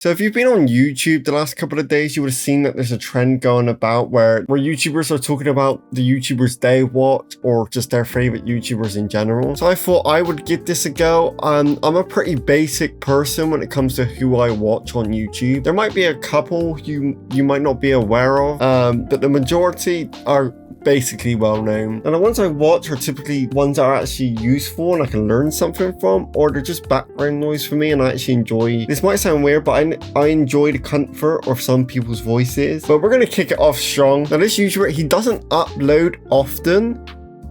So if you've been on YouTube the last couple of days, you would have seen that there's a trend going about where YouTubers are talking about the YouTubers they watch or just their favorite YouTubers in general. So I thought I would give this a go. I'm a pretty basic person when it comes to who I watch on YouTube. There might be a couple you might not be aware of, but the majority are basically well known. And the ones I watch are typically ones that are actually useful and I can learn something from, or they're just background noise for me and I actually enjoy. This might sound weird, but I enjoy the comfort of some people's voices. But we're gonna kick it off strong. Now this YouTuber, he doesn't upload often,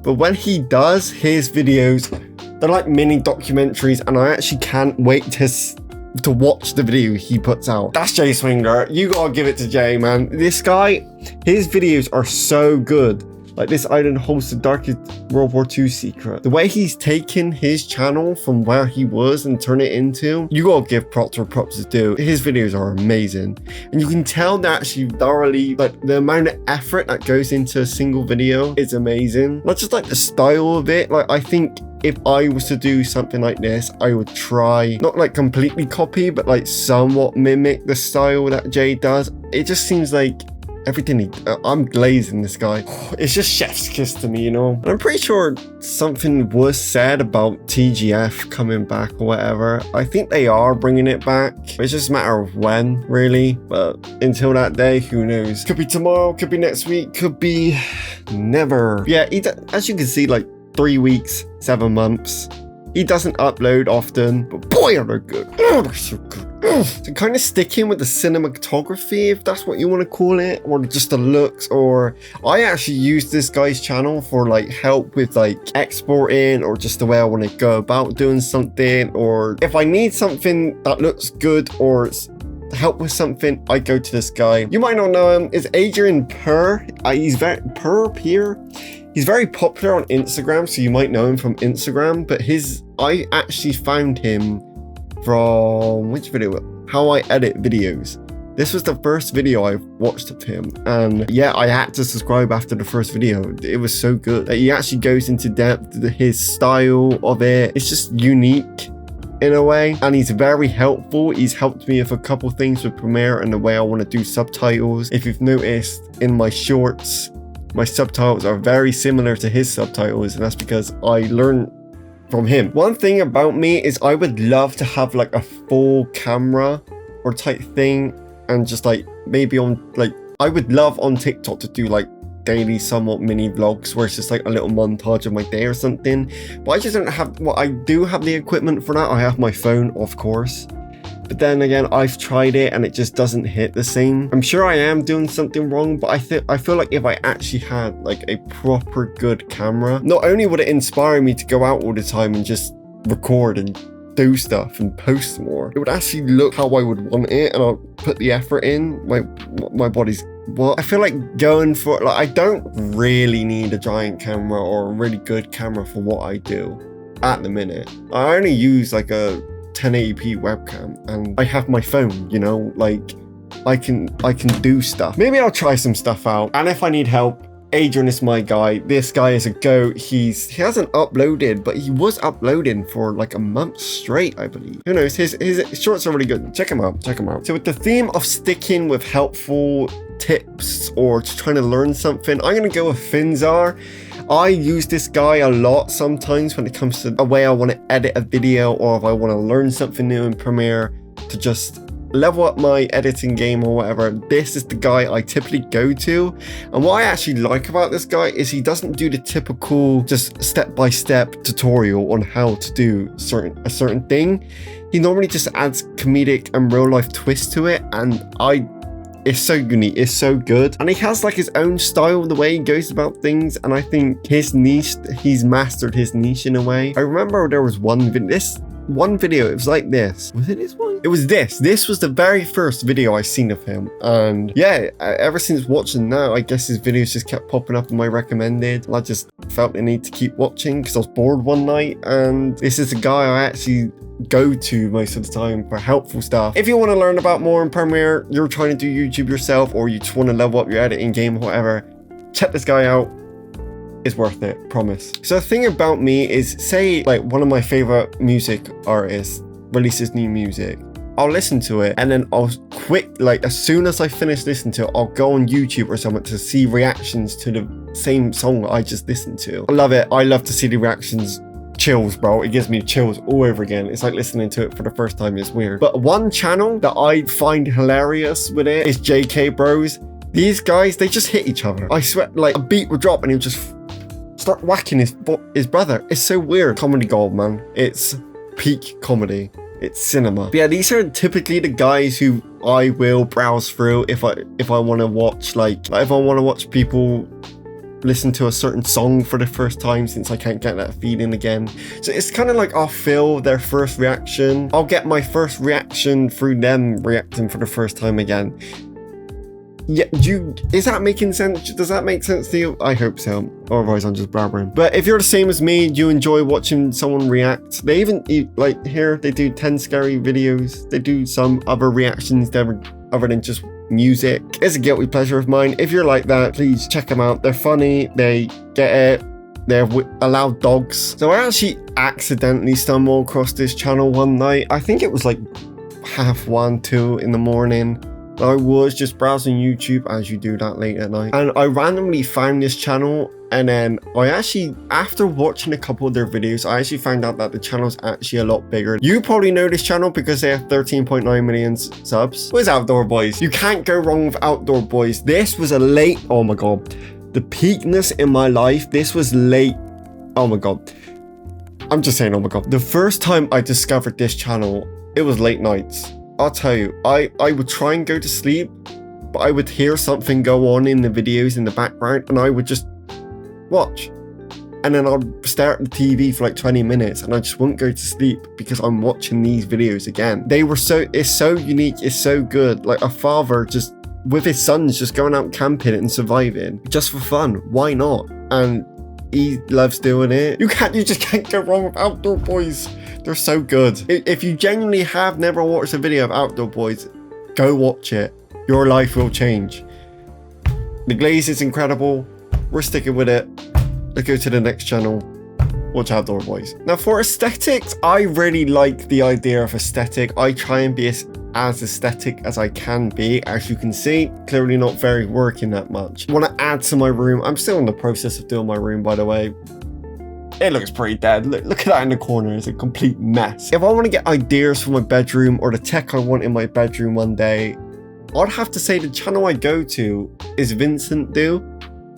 but when he does, his videos, they're like mini documentaries and I actually can't wait to watch the video he puts out. That's Jay Swinger. You gotta give it to Jay, man. This guy, his videos are so good. Like this island holds the darkest World War II secret. The way he's taken his channel from where he was and turn it into, you gotta give props where props is due. His videos are amazing. And you can tell that actually thoroughly, like the amount of effort that goes into a single video is amazing. Not just like the style of it. Like I think if I was to do something like this, I would try, not like completely copy, but like somewhat mimic the style that Jay does. It just seems like everything I'm glazing this guy. It's just chef's kiss to me, you know? And I'm pretty sure something was said about TGF coming back or whatever. I think they are bringing it back. It's just a matter of when, really. But until that day, who knows? Could be tomorrow, could be next week, could be never. Yeah, as you can see, like 3 weeks, 7 months. He doesn't upload often, but boy are they good. Oh, they're so good. So kind of sticking with the cinematography, if that's what you want to call it, or just the looks, or I actually use this guy's channel for like help with like exporting or just the way I want to go about doing something, or if I need something that looks good or help with something, I go to this guy. You might not know him. It's Adrian Purr. He's very He's very popular on Instagram, so you might know him from Instagram, but I actually found him from which video? How I edit videos. This was the first video I watched of him, and yeah, I had to subscribe after the first video. It was so good. Like, he actually goes into depth, his style of it. It's just unique in a way, and he's very helpful. He's helped me with a couple things with Premiere and the way I want to do subtitles. If you've noticed in my shorts, my subtitles are very similar to his subtitles, and that's because I learned from him. One thing about me is I would love to have like a full camera or type thing, and just like maybe on like, I would love on TikTok to do like daily somewhat mini vlogs where it's just like a little montage of my day or something, but I just don't have, well, I do have the equipment for that. I have my phone, of course. But then again, I've tried it and it just doesn't hit the same. I'm sure I am doing something wrong, but I feel like if I actually had like a proper good camera, not only would it inspire me to go out all the time and just record and do stuff and post more, it would actually look how I would want it, and I'll put the effort in. My body's, well, I feel like going for, like, I don't really need a giant camera or a really good camera for what I do at the minute. I only use like a 1080p webcam and I have my phone, you know, like I can do stuff. Maybe I'll try some stuff out, and if I need help, Adrian is my guy. This guy is a goat. He hasn't uploaded, but he was uploading for like a month straight, I believe. Who knows? His shorts are really good. Check him out. So with the theme of sticking with helpful tips or just trying to learn something, I'm gonna go with Finzar. I use this guy a lot sometimes when it comes to a way I want to edit a video, or if I want to learn something new in Premiere to just level up my editing game or whatever. This is the guy I typically go to. And what I actually like about this guy is he doesn't do the typical just step-by-step tutorial on how to do a certain thing. He normally just adds comedic and real-life twist to it, and it's so unique, it's so good. And he has like his own style, the way he goes about things, and I think his niche, he's mastered his niche in a way. I remember there was one video, it was like this. Was it this one? It was this. This was the very first video I seen of him. And yeah, ever since watching that, I guess his videos just kept popping up in my recommended. And I just felt the need to keep watching because I was bored one night. And this is a guy I actually go to most of the time for helpful stuff. If you want to learn about more in Premiere, you're trying to do YouTube yourself, or you just want to level up your editing game or whatever, check this guy out. It's worth it, promise. So the thing about me is, say like one of my favorite music artists releases new music, I'll listen to it, and then I'll like as soon as I finish listening to it, I'll go on YouTube or something to see reactions to the same song I just listened to. I love it. I love to see the reactions. Chills, bro. It gives me chills all over again. It's like listening to it for the first time. It's weird. But one channel that I find hilarious with it is JK Bros. These guys, they just hit each other. I swear, like a beat would drop and he'll just start whacking his brother. It's so weird. Comedy gold, man. It's peak comedy. It's cinema. But yeah, these are typically the guys who I will browse through if I want to watch like if I want to watch people listen to a certain song for the first time, since I can't get that feeling again. So it's kind of like I'll feel their first reaction. I'll get my first reaction through them reacting for the first time again. Yeah, is that making sense? Does that make sense to you? I hope so. Otherwise, I'm just blabbering. But if you're the same as me, you enjoy watching someone react. They even, like here, they do 10 scary videos. They do some other reactions other than just music. It's a guilty pleasure of mine. If you're like that, please check them out. They're funny. They get it. They're allowed dogs. So I actually accidentally stumbled across this channel one night. I think it was like 1:30, 2 in the morning. I was just browsing YouTube, as you do that late at night, and I randomly found this channel. And then I actually, after watching a couple of their videos, I actually found out that the channel's actually a lot bigger. You probably know this channel because they have 13.9 million subs. Where's Outdoor Boys? You can't go wrong with Outdoor Boys. This was a late, oh my god, the peakness in my life. This was late, oh my god. I'm just saying, oh my god. The first time I discovered this channel, it was late nights. I'll tell you, I would try and go to sleep, but I would hear something go on in the videos in the background, and I would just watch. And then I'd stare at the TV for like 20 minutes and I just wouldn't go to sleep because I'm watching these videos again. It's so unique, it's so good. Like a father just with his sons just going out camping and surviving just for fun. Why not? And he loves doing it. You just can't go wrong with Outdoor Boys. They're so good. If you genuinely have never watched a video of Outdoor Boys, go watch it. Your life will change. The glaze is incredible. We're sticking with it. Let's go to the next channel. Watch Outdoor Boys. Now for aesthetics, I really like the idea of aesthetic. I try and be as aesthetic as I can be. As you can see, clearly not very working that much. I want to add to my room. I'm still in the process of doing my room, by the way. It looks pretty dead. Look at that in the corner. It's a complete mess. If I want to get ideas for my bedroom or the tech I want in my bedroom one day, I'd have to say the channel I go to is Vincent Do.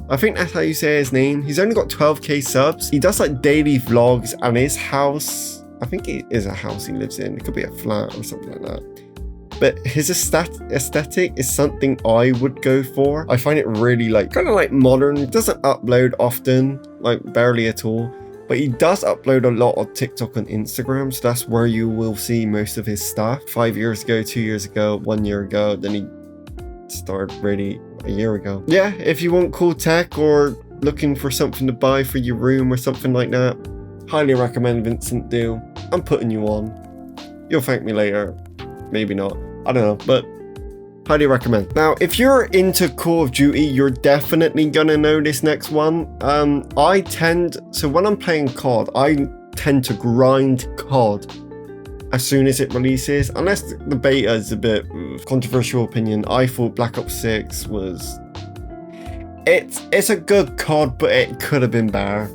I think that's how you say his name. He's only got 12k subs. He does like daily vlogs, and his house, I think it is a house he lives in. It could be a flat or something like that. But his aesthetic is something I would go for. I find it really like kind of like modern. He doesn't upload often, like barely at all. But he does upload a lot on TikTok and Instagram, so that's where you will see most of his stuff. 5 years ago, 2 years ago, 1 year ago, then he started really a year ago. Yeah, if you want cool tech or looking for something to buy for your room or something like that, highly recommend Vincent Do. I'm putting you on. You'll thank me later. Maybe not. I don't know, but highly recommend. Now, if you're into Call of Duty, you're definitely gonna know this next one. So when I'm playing COD, I tend to grind COD as soon as it releases, unless the beta is a bit controversial opinion. I thought Black Ops 6 was, it's a good COD, but it could have been better.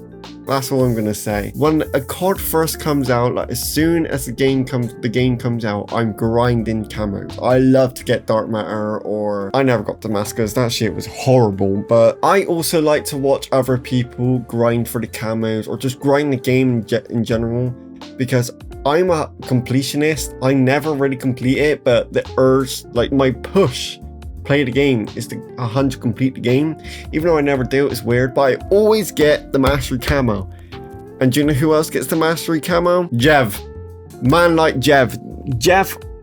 That's all I'm gonna say. When a COD first comes out, like as soon as the game comes out, I'm grinding camos. I love to get Dark Matter, or I never got Damascus. That shit was horrible. But I also like to watch other people grind for the camos, or just grind the game in general, because I'm a completionist. I never really complete it, but the urge, like my push play the game is to 100 complete the game. Even though I never do, it's weird, but I always get the mastery camo. And do you know who else gets the mastery camo? Jev. Man like Jev.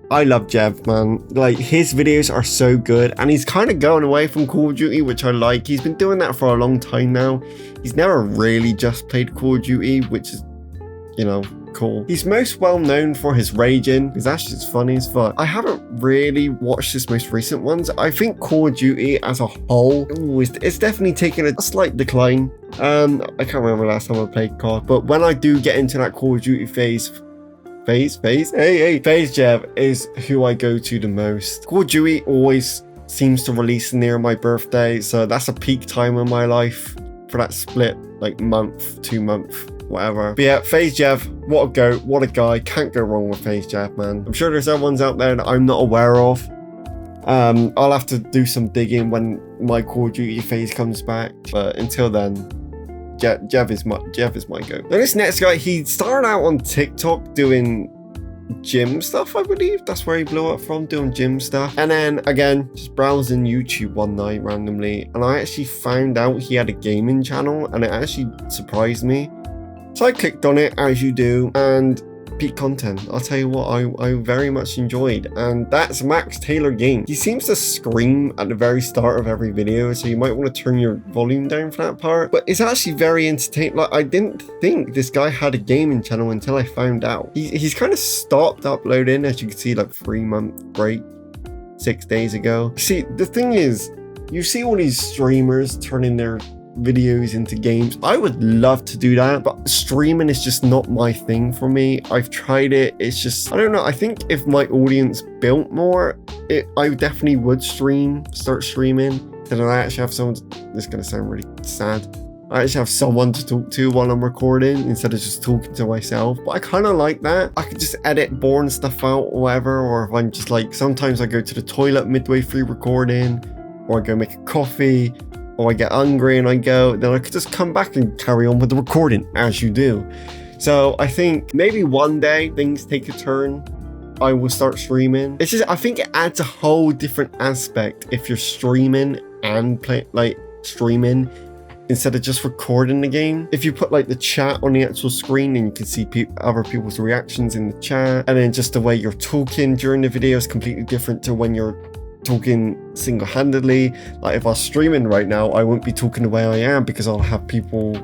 I love Jev, man. Like, his videos are so good, and he's kind of going away from Call of Duty, which I like. He's been doing that for a long time now. He's never really just played Call of Duty, which is, you know, cool. He's most well known for his raging, because that's just funny as fuck. I haven't really watched his most recent ones. I think Call of Duty as a whole, it's definitely taken a slight decline. I can't remember last time I played COD, but when I do get into that Call of Duty phase FaZe Jeff is who I go to the most. Call of Duty always seems to release near my birthday, so that's a peak time in my life for that split, like month, 2 month, whatever. But yeah, FaZe Jeff, what a goat, what a guy. Can't go wrong with FaZe Jeff, man. I'm sure there's other ones out there that I'm not aware of. I'll have to do some digging when my Call of Duty phase comes back, but until then, Jeff is my goat. Now this next guy, he started out on TikTok doing gym stuff, I believe. That's where he blew up from, doing gym stuff. And then again, just browsing YouTube one night randomly, and I actually found out he had a gaming channel, and it actually surprised me. So I clicked on it, as you do, and peak content. I'll tell you what, I very much enjoyed, and that's Max Taylor Game. He seems to scream at the very start of every video, so you might want to turn your volume down for that part, but it's actually very entertaining. Like, I didn't think this guy had a gaming channel until I found out. He's kind of stopped uploading, as you can see, like 3-month break 6 days ago. See, the thing is, you see all these streamers turning their videos into games. I would love to do that, but streaming is just not my thing for me. I've tried it. It's just, I don't know. I think if my audience built more, I definitely would start streaming. Then I actually have someone, this is going to sound really sad, I actually have someone to talk to while I'm recording instead of just talking to myself. But I kind of like that. I could just edit boring stuff out or whatever, or if I'm just like, sometimes I go to the toilet midway through recording, or I go make a coffee, or I get hungry and I go, then I could just come back and carry on with the recording, as you do. So I think maybe one day things take a turn, I will start streaming. It's just, I think it adds a whole different aspect if you're streaming and streaming instead of just recording the game. If you put like the chat on the actual screen, and you can see other people's reactions in the chat, and then just the way you're talking during the video is completely different to when you're talking single-handedly. Like if I was streaming right now, I wouldn't be talking the way I am because I'll have people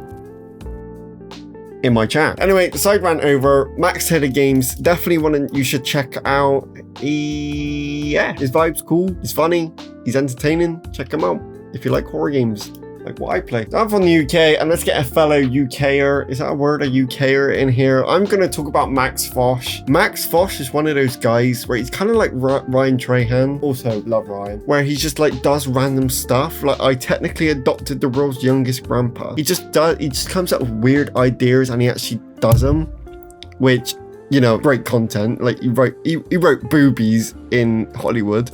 in my chat. Anyway, side rant over. Max Taylor Games, definitely one you should check out. Yeah, his vibe's cool, he's funny, he's entertaining. Check him out if you like horror games like what I play. So I'm from the UK, and let's get a fellow UKer, is that a word, a UKer in here. I'm going to talk about Max Fosh. Max Fosh is one of those guys where he's kind of like Ryan Trahan, also love Ryan, where he just like does random stuff. Like, I technically adopted the world's youngest grandpa. He just comes up with weird ideas and he actually does them, which, you know, great content. Like he wrote boobies in Hollywood.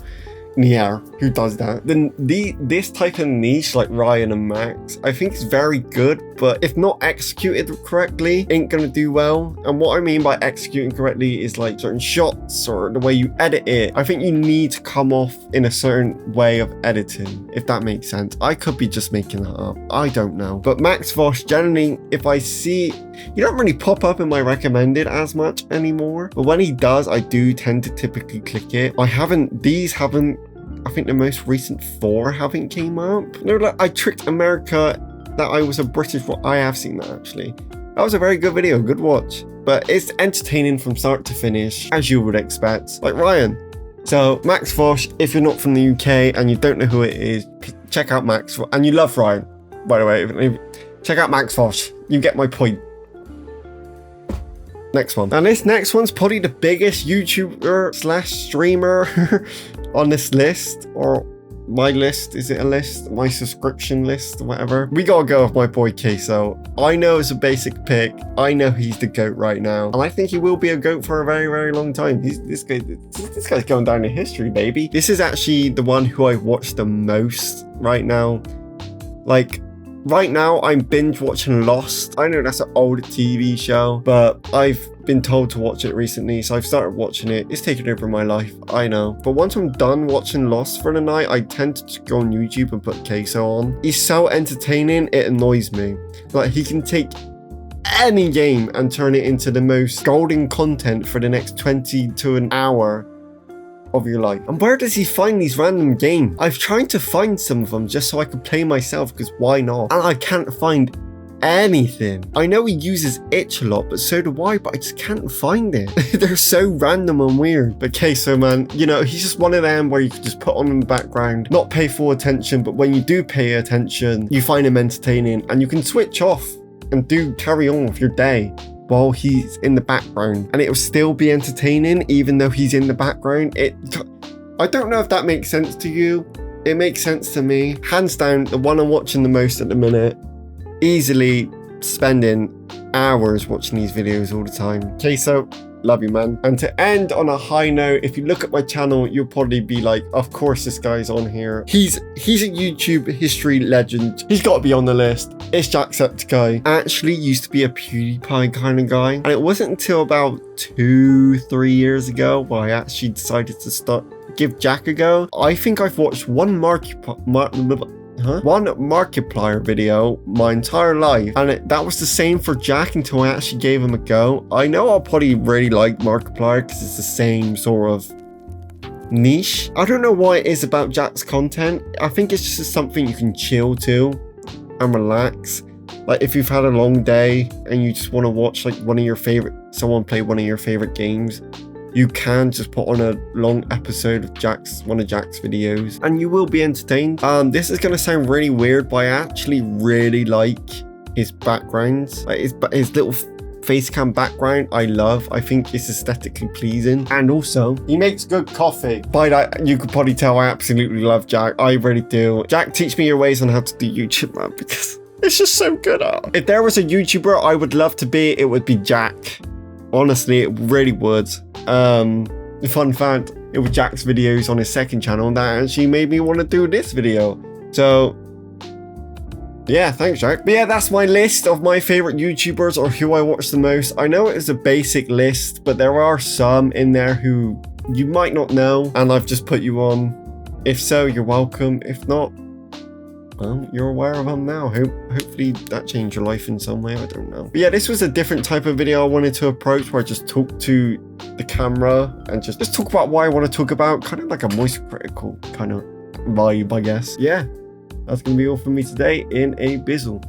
Yeah, who does that? Then this type of niche, like Ryan and Max, I think is very good, but if not executed correctly, ain't gonna do well. And what I mean by executing correctly is like certain shots or the way you edit it. I think you need to come off in a certain way of editing, if that makes sense. I could be just making that up, I don't know. But Max Fosh, generally, if I see, you don't really pop up in my recommended as much anymore, but when he does, I do tend to typically click it. I think the most recent 4 haven't came up. No, like, I tricked America that I was a British, well, I have seen that actually. That was a very good video, good watch. But it's entertaining from start to finish, as you would expect, like Ryan. So Max Fosh, if you're not from the UK and you don't know who it is, check out Max, and you love Ryan, by the way, check out Max Fosh, you get my point. Next one. And this next one's probably the biggest YouTuber / streamer on this list, or my list. Is it a list? My subscription list, or whatever. We gotta go with my boy Queso. I know it's a basic pick. I know he's the GOAT right now, and I think he will be a GOAT for a very, very long time. This guy's going down in history, baby. This is actually the one who I watch the most right now. Like, right now, I'm binge watching Lost. I know that's an old TV show, but I've been told to watch it recently, so I've started watching it. It's taken over my life, I know. But once I'm done watching Lost for the night, I tend to just go on YouTube and put Queso on. He's so entertaining, it annoys me. Like, he can take any game and turn it into the most golden content for the next 20 to an hour of your life. And where does he find these random games? I've tried to find some of them just so I could play myself, because why not? And I can't find anything. I know he uses itch a lot, but so do I, but I just can't find it. They're so random and weird. But Queso, man, you know, he's just one of them where you can just put on in the background, not pay full attention, but when you do pay attention, you find him entertaining and you can switch off and carry on with your day. while he's in the background, and it will still be entertaining even though he's in the background. I don't know if that makes sense to you. It makes sense to me. Hands down, the one I'm watching the most at the minute, easily spending hours watching these videos all the time. Okay, so love you, man. And to end on a high note, if you look at my channel, you'll probably be like, of course this guy's on here. He's a YouTube history legend. He's got to be on the list. It's Jacksepticeye. Actually used to be a PewDiePie kind of guy. And it wasn't until about 2-3 years ago where I actually decided to give Jack a go. I think I've watched one Markiplier video my entire life, and that was the same for Jack until I actually gave him a go. I know I'll probably really like Markiplier because it's the same sort of niche. I don't know what it is about Jack's content. I think it's just something you can chill to and relax. Like if you've had a long day and you just want to watch like someone play one of your favorite games, you can just put on a long episode of one of Jack's videos and you will be entertained. This is gonna sound really weird, but I actually really like his backgrounds. Like his little face cam background, I think it's aesthetically pleasing. And also, he makes good coffee. By that, you could probably tell I absolutely love Jack. I really do. Jack, teach me your ways on how to do YouTube, man, because it's just so good at it. If there was a YouTuber I would love to be, it would be Jack. Honestly, it really would. Fun fact, it was Jack's videos on his second channel that actually made me want to do this video. So yeah, thanks, Jack. But yeah, that's my list of my favorite YouTubers or who I watch the most. I know it is a basic list, but there are some in there who you might not know, and I've just put you on. If so, you're welcome. If not, well, you're aware of them now. Hopefully that changed your life in some way. I don't know. But yeah, this was a different type of video I wanted to approach, where I just talk to the camera and just talk about what I want to talk about, kind of like a voice critical kind of vibe, I guess. Yeah, that's gonna be all for me today in a bizzle.